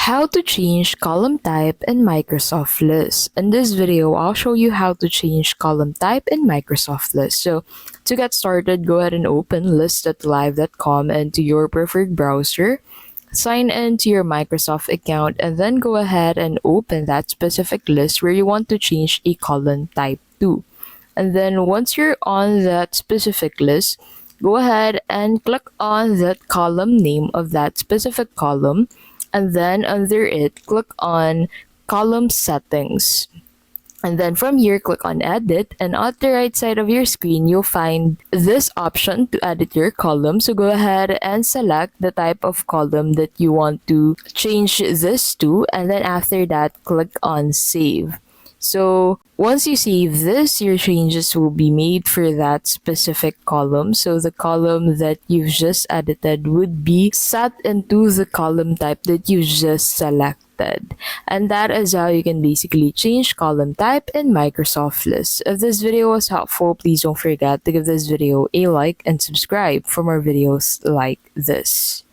How to change column type in Microsoft List. In this video, I'll show you how to change column type in Microsoft List. So to get started, go ahead and open list.live.com into your preferred browser. Sign in to your Microsoft account and then go ahead and open that specific list where you want to change a column type to. And then once you're on that specific list, go ahead and click on that column name of that specific column, and then under it, click on column settings. And then from here, click on edit, and on the right side of your screen, you'll find this option to edit your column. So go ahead and select the type of column that you want to change this to, and then after that, click on save. So once you save this, your changes will be made for that specific column. So the column that you've just edited would be set into the column type that you just selected. And that is how you can basically change column type in Microsoft List. If this video was helpful, please don't forget to give this video a like and subscribe for more videos like this.